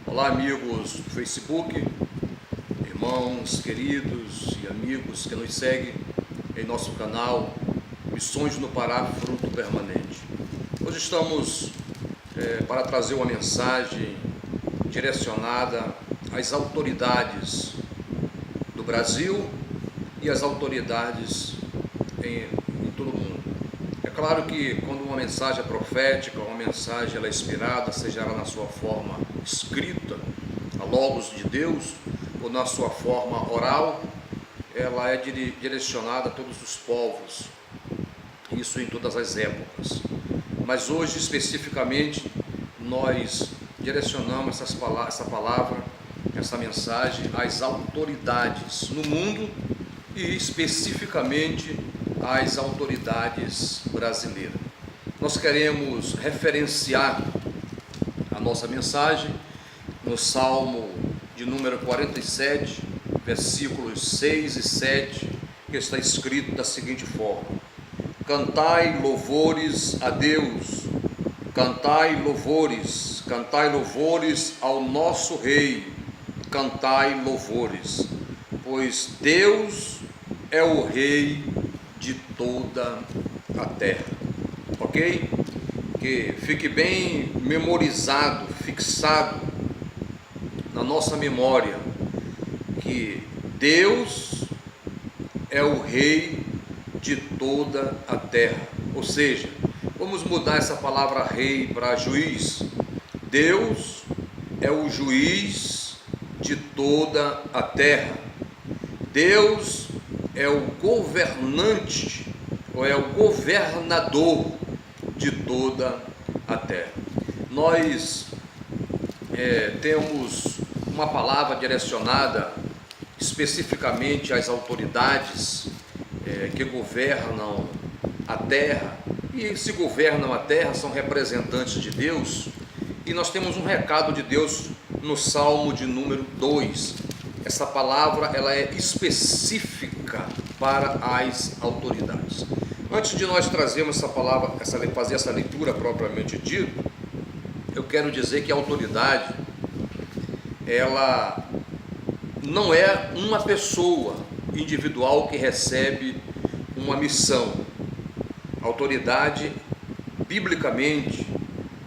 Olá, amigos do Facebook, irmãos queridos e amigos que nos seguem em nosso canal Missões no Pará, Fruto Permanente. Hoje estamos para trazer uma mensagem direcionada às autoridades do Brasil e às autoridades em todo o mundo. É claro que quando uma mensagem é profética, uma mensagem ela é inspirada, seja ela na sua forma escrita, a logos de Deus, ou na sua forma oral, ela é direcionada a todos os povos, isso em todas as épocas. Mas hoje, especificamente, nós direcionamos essa palavra, essa mensagem às autoridades no mundo e especificamente às autoridades brasileiras. Nós queremos referenciar a nossa mensagem no Salmo de número 47, versículos 6 e 7, que está escrito da seguinte forma: cantai louvores a Deus, cantai louvores ao nosso Rei, cantai louvores, pois Deus é o Rei de toda a terra. Ok? Que fique bem memorizado, fixado na nossa memória, que Deus é o Rei de toda a terra. Ou seja, vamos mudar essa palavra rei para juiz. Deus é o juiz de toda a terra. Deus é o governante, ou é o governador de toda a terra. Nós temos uma palavra direcionada especificamente às autoridades que governam a terra, e se governam a terra são representantes de Deus, e nós temos um recado de Deus no Salmo de número 2. Essa palavra ela é específica para as autoridades. Antes de nós trazermos essa palavra, fazer essa leitura propriamente dita, eu quero dizer que a autoridade, ela não é uma pessoa individual que recebe uma missão. A autoridade, biblicamente,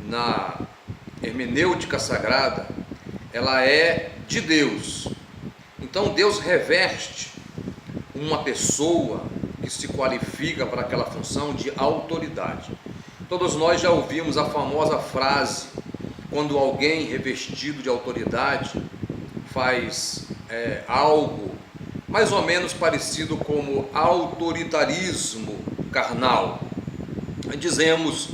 na hermenêutica sagrada, ela é de Deus. Então Deus reveste uma pessoa que se qualifica para aquela função de autoridade. Todos nós já ouvimos a famosa frase, quando alguém revestido de autoridade faz algo mais ou menos parecido como autoritarismo carnal. Dizemos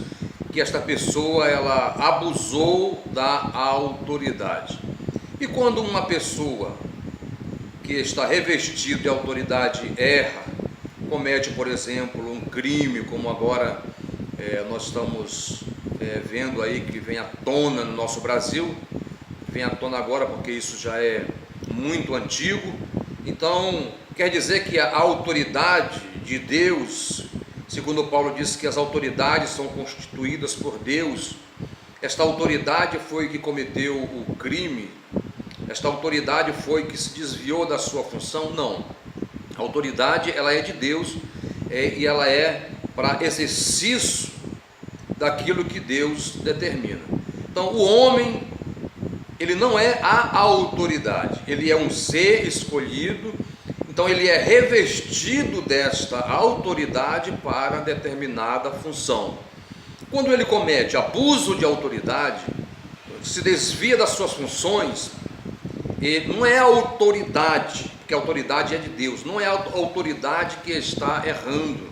que esta pessoa ela abusou da autoridade. E quando uma pessoa que está revestida de autoridade erra, comete, por exemplo, um crime, como agora nós estamos vendo aí que vem à tona no nosso Brasil, vem à tona agora porque isso já é muito antigo. Então, quer dizer que a autoridade de Deus, segundo Paulo diz que as autoridades são constituídas por Deus, esta autoridade foi que cometeu o crime, esta autoridade foi que se desviou da sua função? Não. A autoridade ela é de Deus e ela é para exercício daquilo que Deus determina. Então o homem, ele não é a autoridade, ele é um ser escolhido, então ele é revestido desta autoridade para determinada função. Quando ele comete abuso de autoridade, se desvia das suas funções, não é a autoridade, porque a autoridade é de Deus, não é a autoridade que está errando,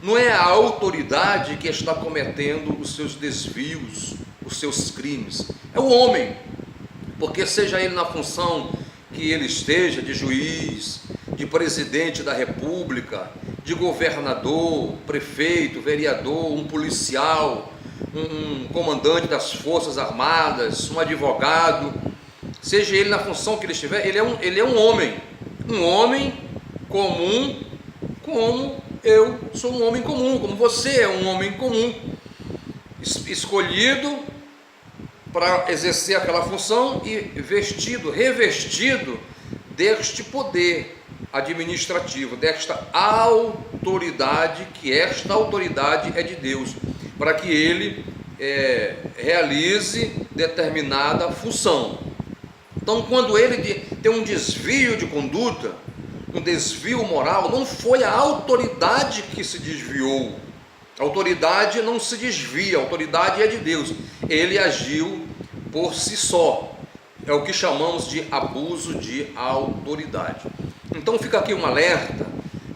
não é a autoridade que está cometendo os seus desvios, os seus crimes, é o homem, porque seja ele na função que ele esteja, de juiz, de presidente da república, de governador, prefeito, vereador, um policial, um comandante das forças armadas, um advogado, seja ele na função que ele estiver, ele é um homem comum, como eu sou um homem comum, como você é um homem comum, escolhido para exercer aquela função e revestido deste poder administrativo, desta autoridade, que esta autoridade é de Deus, para que ele realize determinada função. Então, quando ele tem um desvio de conduta, um desvio moral, não foi a autoridade que se desviou. A autoridade não se desvia, a autoridade é de Deus. Ele agiu por si só. É o que chamamos de abuso de autoridade. Então fica aqui um alerta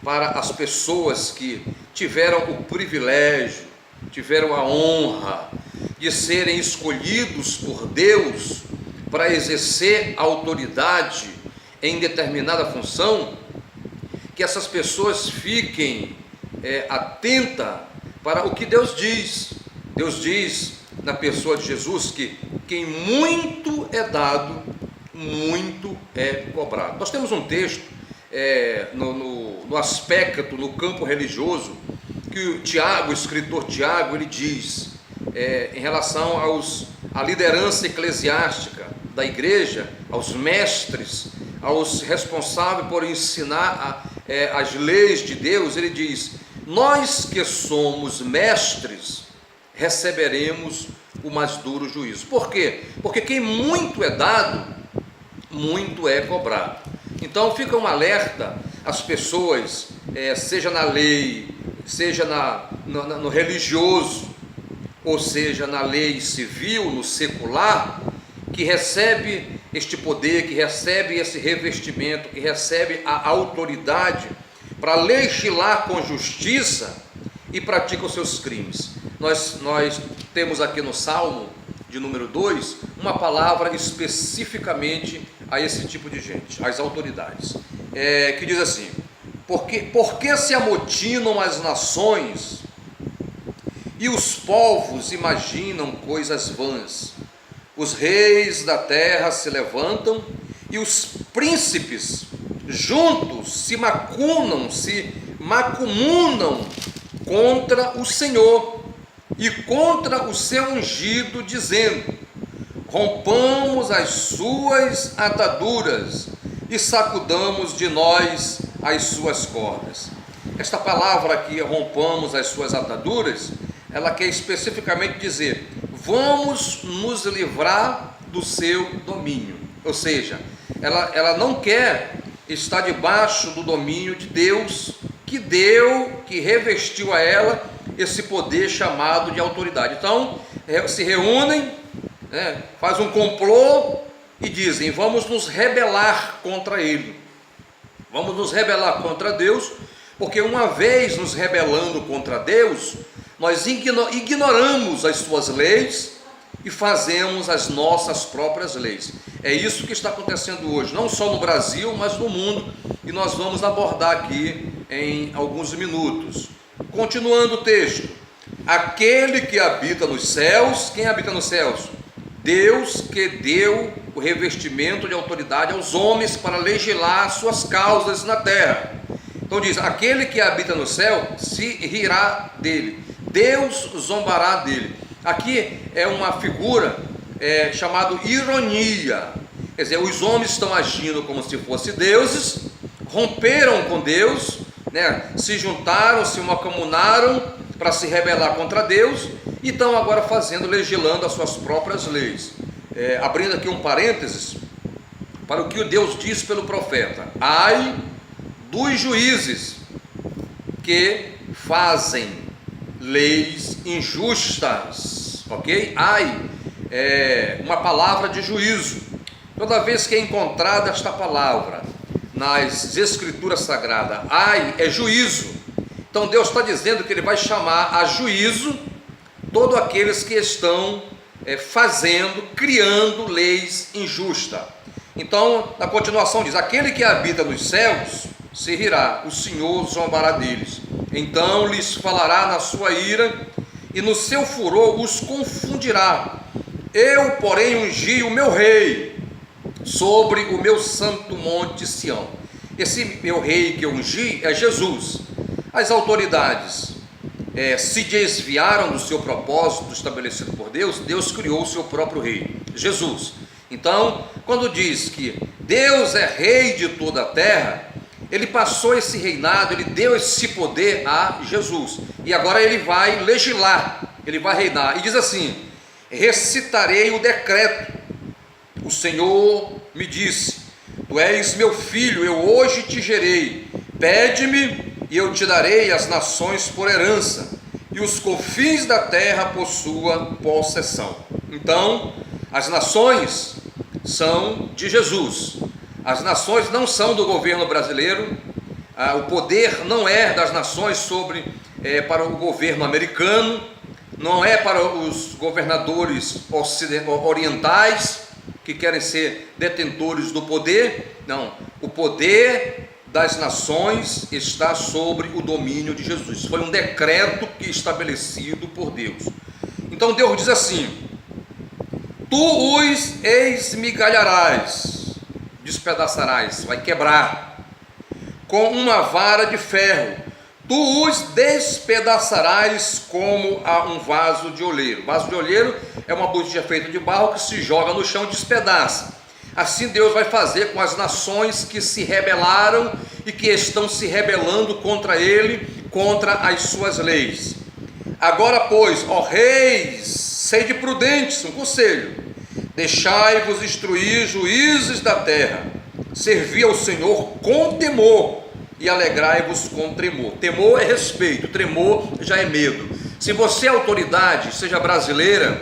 para as pessoas que tiveram o privilégio, tiveram a honra de serem escolhidos por Deus para exercer autoridade em determinada função, que essas pessoas fiquem atentas para o que Deus diz. Deus diz na pessoa de Jesus que quem muito é dado, muito é cobrado. Nós temos um texto no aspecto, no campo religioso, que o Tiago, o escritor Tiago, ele diz em relação à liderança eclesiástica da igreja, aos mestres, aos responsáveis por ensinar as leis de Deus. Ele diz: nós que somos mestres receberemos o mais duro juízo. Por quê? Porque quem muito é dado, muito é cobrado. Então fica um alerta às pessoas, seja na lei, seja no religioso, ou seja na lei civil, no secular, que recebe este poder, que recebe esse revestimento, que recebe a autoridade para legislar com justiça e pratica os seus crimes. Nós temos aqui no Salmo de número 2 uma palavra especificamente a esse tipo de gente, às autoridades, que diz assim: por que se amotinam as nações e os povos imaginam coisas vãs? Os reis da terra se levantam e os príncipes juntos se macumunam contra o Senhor e contra o seu ungido, dizendo: rompamos as suas ataduras e sacudamos de nós as suas cordas. Esta palavra aqui, rompamos as suas ataduras, ela quer especificamente dizer: vamos nos livrar do seu domínio. Ou seja, ela não quer estar debaixo do domínio de Deus, que revestiu a ela esse poder chamado de autoridade. Então, se reúnem, faz um complô e dizem: vamos nos rebelar contra ele, vamos nos rebelar contra Deus, porque uma vez nos rebelando contra Deus, nós ignoramos as suas leis e fazemos as nossas próprias leis. É isso que está acontecendo hoje, não só no Brasil, mas no mundo, e nós vamos abordar aqui em alguns minutos. Continuando o texto: aquele que habita nos céus. Quem habita nos céus? Deus, que deu o revestimento de autoridade aos homens para legislar suas causas na terra. Então diz: aquele que habita no céu se rirá dele, Deus zombará dele. Aqui é uma figura chamada ironia, quer dizer, os homens estão agindo como se fossem deuses, romperam com Deus, se juntaram, se macumunaram para se rebelar contra Deus, e estão agora legislando as suas próprias leis. Abrindo aqui um parênteses para o que Deus diz pelo profeta: ai dos juízes que fazem leis injustas, ok? Ai uma palavra de juízo. Toda vez que é encontrada esta palavra nas escrituras sagradas, ai é juízo. Então Deus está dizendo que Ele vai chamar a juízo todos aqueles que estão criando leis injustas. Então, na continuação diz: aquele que habita nos céus se rirá, o Senhor zombará deles. Então lhes falará na sua ira, e no seu furor os confundirá. Eu, porém, ungi o meu rei sobre o meu santo monte Sião. Esse meu rei que eu ungi é Jesus. As autoridades se desviaram do seu propósito estabelecido por Deus, Deus criou o seu próprio rei, Jesus. Então, quando diz que Deus é rei de toda a terra, ele passou esse reinado, ele deu esse poder a Jesus, e agora ele vai legislar, ele vai reinar, e diz assim: recitarei o decreto, o Senhor me disse, tu és meu filho, eu hoje te gerei, pede-me e eu te darei as nações por herança, e os confins da terra por sua possessão. Então, as nações são de Jesus, as nações não são do governo brasileiro, o poder não é das nações para o governo americano, não é para os governadores orientais que querem ser detentores do poder, não, o poder das nações está sobre o domínio de Jesus. Foi um decreto que estabelecido por Deus. Então Deus diz assim: tu os esmigalharás, despedaçarás, vai quebrar, com uma vara de ferro, tu os despedaçarás como a um vaso de oleiro. Vaso de oleiro é uma botija feita de barro que se joga no chão e despedaça. Assim Deus vai fazer com as nações que se rebelaram e que estão se rebelando contra ele, contra as suas leis. Agora, pois, ó reis, sede prudentes, um conselho, deixai-vos instruir juízes da terra, servi ao Senhor com temor e alegrai-vos com tremor. Temor é respeito, tremor já é medo. Se você é autoridade, seja brasileira,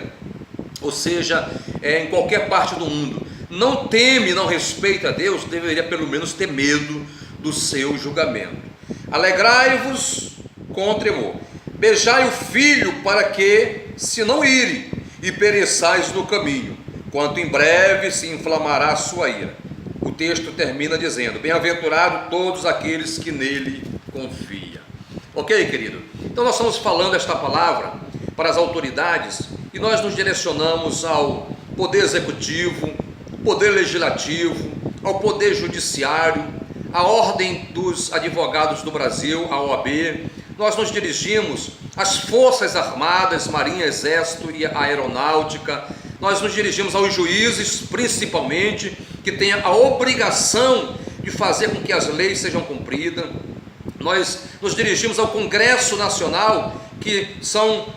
ou seja, em qualquer parte do mundo, não teme, não respeita a Deus, deveria pelo menos ter medo do seu julgamento. Alegrai-vos com tremor, beijai o filho para que se não ire e pereçais no caminho, quanto em breve se inflamará a sua ira. O texto termina dizendo: bem-aventurado todos aqueles que nele confiam. Ok, querido? Então nós estamos falando esta palavra para as autoridades e nós nos direcionamos ao poder executivo, poder legislativo, ao poder judiciário, à ordem dos advogados do Brasil, a OAB. Nós nos dirigimos às forças armadas, marinha, exército e a aeronáutica. Nós nos dirigimos aos juízes, principalmente, que têm a obrigação de fazer com que as leis sejam cumpridas. Nós nos dirigimos ao Congresso Nacional, que são,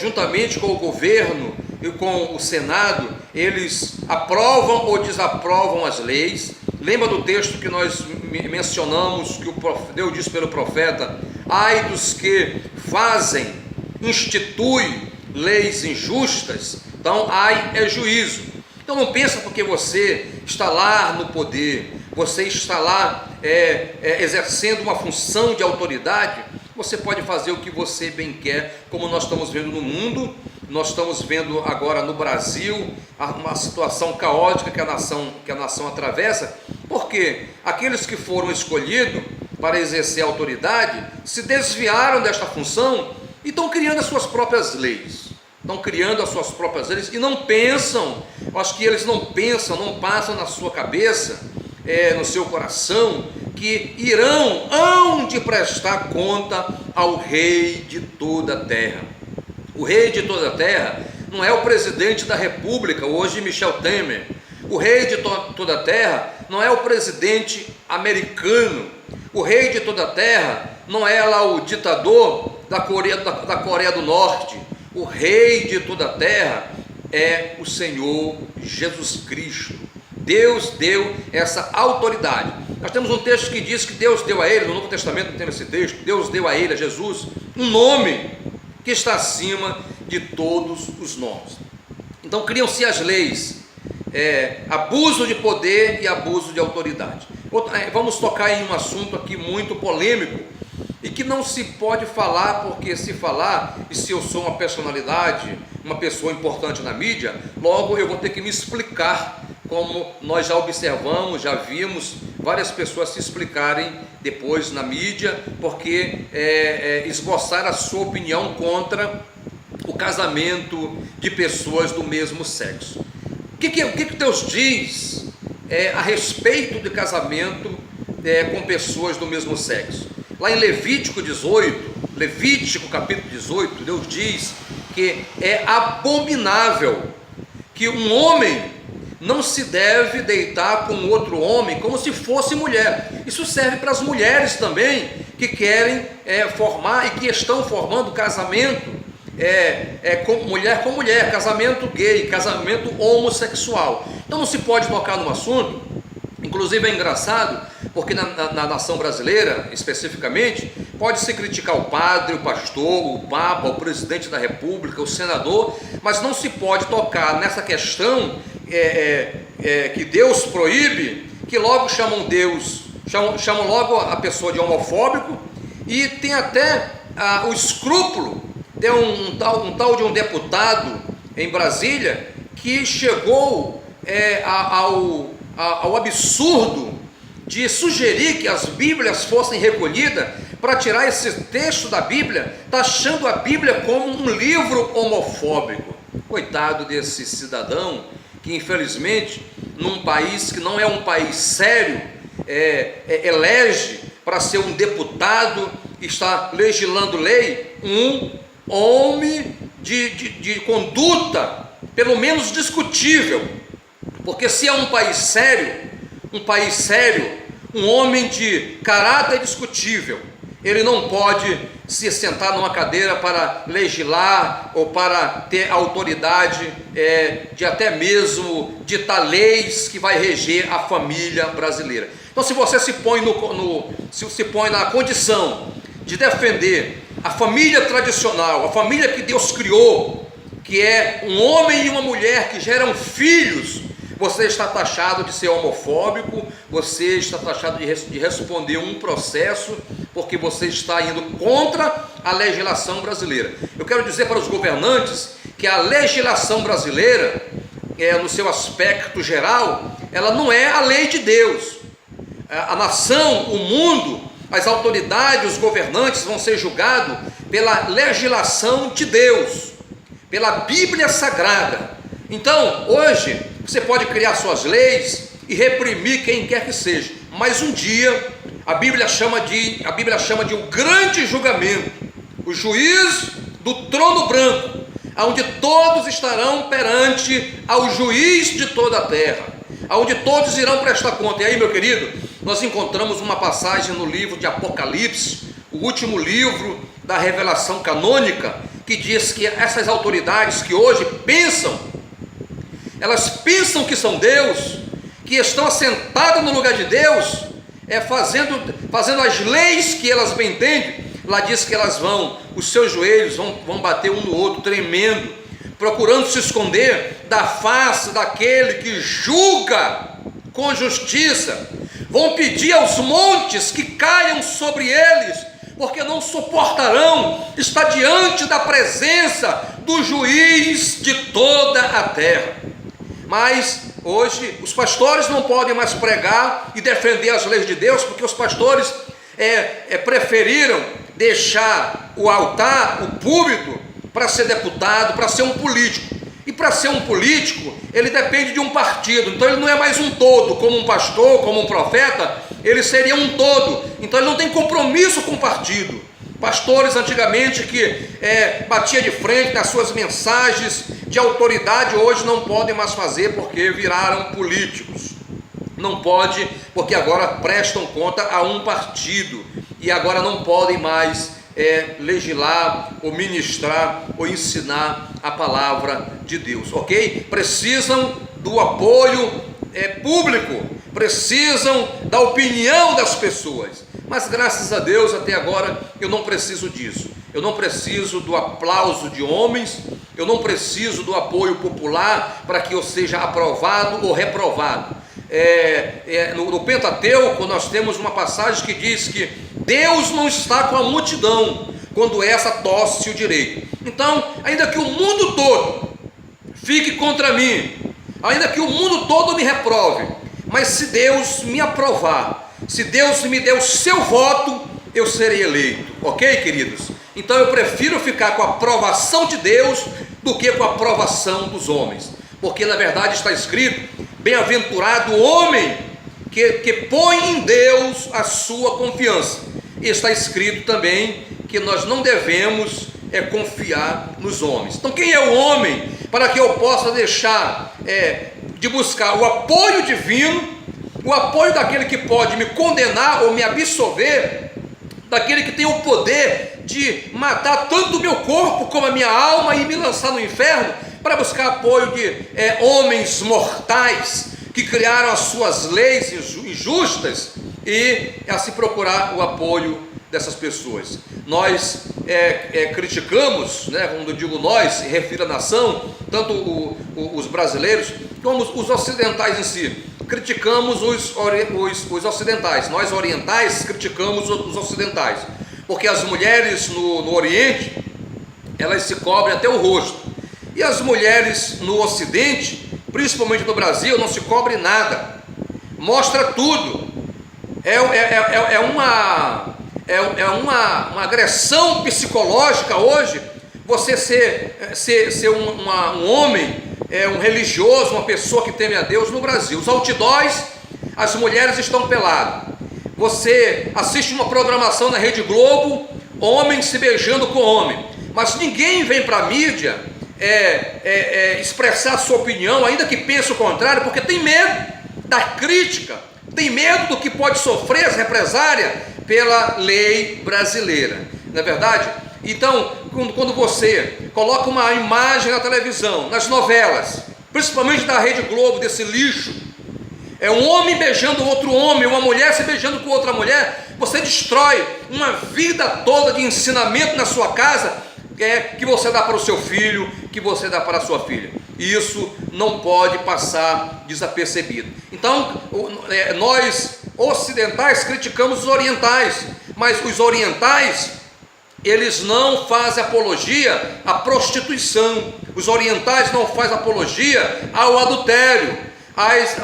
juntamente com o governo e com o Senado, eles aprovam ou desaprovam as leis. Lembra do texto que nós mencionamos, que Deus disse pelo profeta: ai dos que instituem leis injustas. Então, ai é juízo. Então não pensa porque você está lá no poder, você está lá exercendo uma função de autoridade, você pode fazer o que você bem quer, como nós estamos vendo no mundo. Nós estamos vendo agora no Brasil uma situação caótica que a nação atravessa, porque aqueles que foram escolhidos para exercer a autoridade se desviaram desta função e estão criando as suas próprias leis. E não pensam, eu acho que eles não pensam, não passam na sua cabeça, no seu coração, que hão de prestar conta ao Rei de toda a terra. O Rei de toda a terra não é o presidente da República, hoje Michel Temer. O Rei de toda a terra não é o presidente americano. O Rei de toda a terra não é lá o ditador da Coreia do Norte. O Rei de toda a terra é o Senhor Jesus Cristo. Deus deu essa autoridade. Nós temos um texto que diz que Deus deu a ele, no Novo Testamento tem esse texto, Deus deu a ele, a Jesus, um nome que está acima de todos os nomes. Então criam-se as leis, abuso de poder e abuso de autoridade. Vamos tocar em um assunto aqui muito polêmico e que não se pode falar, porque se falar, e se eu sou uma personalidade, uma pessoa importante na mídia, logo eu vou ter que me explicar, como nós já observamos, já vimos várias pessoas se explicarem depois na mídia, porque esboçaram a sua opinião contra o casamento de pessoas do mesmo sexo. O que Deus diz a respeito de casamento com pessoas do mesmo sexo? Lá em Levítico 18, Levítico capítulo 18, Deus diz que é abominável que um homem não se deve deitar com outro homem como se fosse mulher. Isso serve para as mulheres também, que querem formar e que estão formando casamento mulher com mulher, casamento gay, casamento homossexual. Então não se pode tocar no assunto. Inclusive é engraçado, porque na nação brasileira, especificamente, pode-se criticar o padre, o pastor, o papa, o presidente da república, o senador, mas não se pode tocar nessa questão que Deus proíbe, que logo chamam chamam logo a pessoa de homofóbico, e tem até o escrúpulo. Tem um tal de um deputado em Brasília que chegou ao absurdo de sugerir que as Bíblias fossem recolhidas para tirar esse texto da Bíblia, taxando a Bíblia como um livro homofóbico. Coitado desse cidadão que, infelizmente, num país que não é um país sério, elege para ser um deputado, está legislando lei, um homem de conduta, pelo menos discutível, porque se é um país sério, um homem de caráter discutível, ele não pode se sentar numa cadeira para legislar ou para ter autoridade de até mesmo ditar leis que vai reger a família brasileira. Então, se você se põe na condição de defender a família tradicional, a família que Deus criou, que é um homem e uma mulher que geram filhos, você está taxado de ser homofóbico, você está taxado de responder um processo, porque você está indo contra a legislação brasileira. Eu quero dizer para os governantes que a legislação brasileira, no seu aspecto geral, ela não é a lei de Deus. A nação, o mundo, as autoridades, os governantes vão ser julgados pela legislação de Deus, pela Bíblia Sagrada. Então, hoje, você pode criar suas leis e reprimir quem quer que seja, mas um dia a Bíblia chama de um grande julgamento, o juízo do trono branco, onde todos estarão perante ao juiz de toda a terra, onde todos irão prestar conta. E aí, meu querido, nós encontramos uma passagem no livro de Apocalipse, o último livro da revelação canônica, que diz que essas autoridades que hoje elas pensam que são Deus, que estão assentadas no lugar de Deus, fazendo as leis que elas bem entendem. Lá diz que os seus joelhos vão bater um no outro, tremendo, procurando se esconder da face daquele que julga com justiça. Vão pedir aos montes que caiam sobre eles, porque não suportarão estar diante da presença do juiz de toda a terra. Mas hoje os pastores não podem mais pregar e defender as leis de Deus, porque os pastores preferiram deixar o altar, o púlpito, para ser deputado, para ser um político. E para ser um político, ele depende de um partido. Então ele não é mais um todo, como um pastor, como um profeta, ele seria um todo. Então ele não tem compromisso com o partido. Pastores antigamente que batia de frente nas suas mensagens de autoridade, hoje não podem mais fazer porque viraram políticos. Não pode, porque agora prestam conta a um partido e agora não podem mais legislar ou ministrar ou ensinar a palavra de Deus, ok? Precisam do apoio público, precisam da opinião das pessoas. Mas graças a Deus, até agora, eu não preciso disso. Eu não preciso do aplauso de homens, eu não preciso do apoio popular para que eu seja aprovado ou reprovado. No Pentateuco, nós temos uma passagem que diz que Deus não está com a multidão quando essa torce o direito. Então, ainda que o mundo todo fique contra mim, ainda que o mundo todo me reprove, mas se Deus me aprovar, se Deus me der o seu voto, eu serei eleito, ok, queridos? Então eu prefiro ficar com a aprovação de Deus do que com a aprovação dos homens, porque na verdade está escrito: bem-aventurado o homem que põe em Deus a sua confiança. E está escrito também que nós não devemos confiar nos homens. Então, quem é o homem para que eu possa deixar de buscar o apoio divino, o apoio daquele que pode me condenar ou me absolver, daquele que tem o poder de matar tanto o meu corpo como a minha alma e me lançar no inferno, para buscar apoio de homens mortais que criaram as suas leis injustas e assim procurar o apoio dessas pessoas. Nós criticamos, quando eu digo nós, refiro à nação, tanto os brasileiros como os ocidentais em si. Criticamos os ocidentais, nós orientais criticamos os ocidentais, porque as mulheres no Oriente, elas se cobrem até o rosto, e as mulheres no Ocidente, principalmente no Brasil, não se cobrem nada, mostra tudo, uma agressão psicológica hoje, você ser um homem, um religioso, uma pessoa que teme a Deus no Brasil. Os outdoors, as mulheres estão peladas. Você assiste uma programação na Rede Globo, homem se beijando com homem, mas ninguém vem para a mídia expressar sua opinião, ainda que pense o contrário, porque tem medo da crítica, tem medo do que pode sofrer as represálias pela lei brasileira, não é verdade? Então, quando você coloca uma imagem na televisão, nas novelas, principalmente da Rede Globo, desse lixo, um homem beijando outro homem, uma mulher se beijando com outra mulher, você destrói uma vida toda de ensinamento na sua casa, que você dá para o seu filho, que você dá para a sua filha. E isso não pode passar desapercebido. Então, nós ocidentais criticamos os orientais, mas os orientais, eles não fazem apologia à prostituição, os orientais não fazem apologia ao adultério,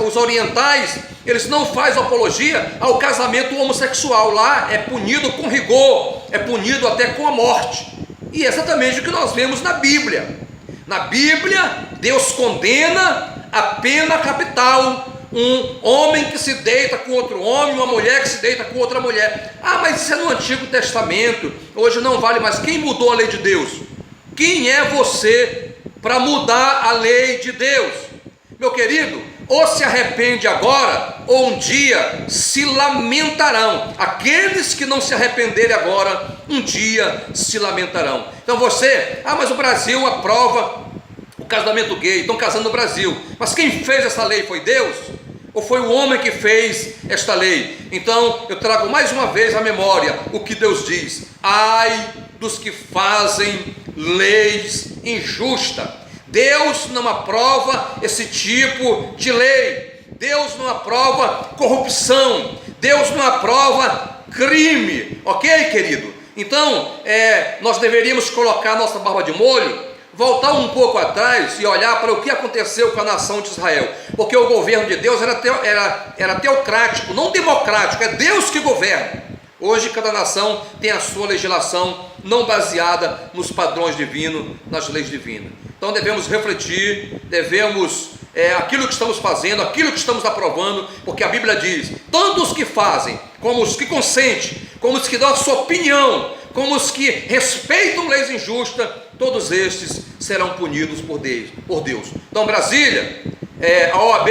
os orientais, eles não fazem apologia ao casamento homossexual. Lá é punido com rigor, é punido até com a morte, e é exatamente o que nós vemos na Bíblia. Na Bíblia, Deus condena a pena capital, um homem que se deita com outro homem, uma mulher que se deita com outra mulher. Mas isso é no Antigo Testamento, hoje não vale mais. Quem mudou a lei de Deus? Quem é você para mudar a lei de Deus? Meu querido, ou se arrepende agora, ou um dia se lamentarão. Aqueles que não se arrependerem agora, um dia se lamentarão. Então você, mas o Brasil aprova o casamento gay, estão casando no Brasil, mas quem fez essa lei foi Deus? Ou foi o homem que fez esta lei? Então eu trago mais uma vez à memória o que Deus diz: ai dos que fazem leis injustas. Deus não aprova esse tipo de lei, Deus não aprova corrupção, Deus não aprova crime, ok, querido? Então nós deveríamos colocar nossa barba de molho, voltar um pouco atrás e olhar para o que aconteceu com a nação de Israel, porque o governo de Deus era teocrático, não democrático, é Deus que governa. Hoje cada nação tem a sua legislação, não baseada nos padrões divinos, nas leis divinas. Então devemos refletir, devemos aquilo que estamos fazendo, aquilo que estamos aprovando, porque a Bíblia diz: tanto os que fazem, como os que consentem, como os que dão a sua opinião, como os que respeitam leis injustas, todos estes serão punidos por Deus. Então Brasília, a OAB,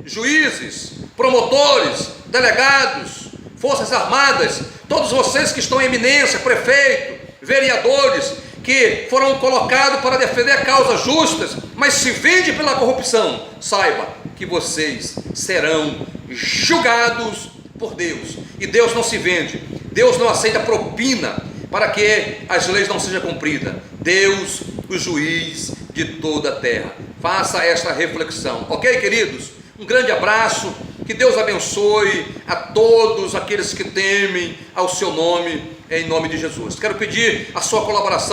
juízes, promotores, delegados, forças armadas, todos vocês que estão em eminência, prefeito, vereadores, que foram colocados para defender causas justas, mas se vende pela corrupção, saiba que vocês serão julgados por Deus. E Deus não se vende, Deus não aceita propina para que as leis não sejam cumpridas. Deus, o juiz de toda a terra. Faça esta reflexão, ok, queridos? Um grande abraço, que Deus abençoe a todos aqueles que temem ao seu nome, em nome de Jesus. Quero pedir a sua colaboração.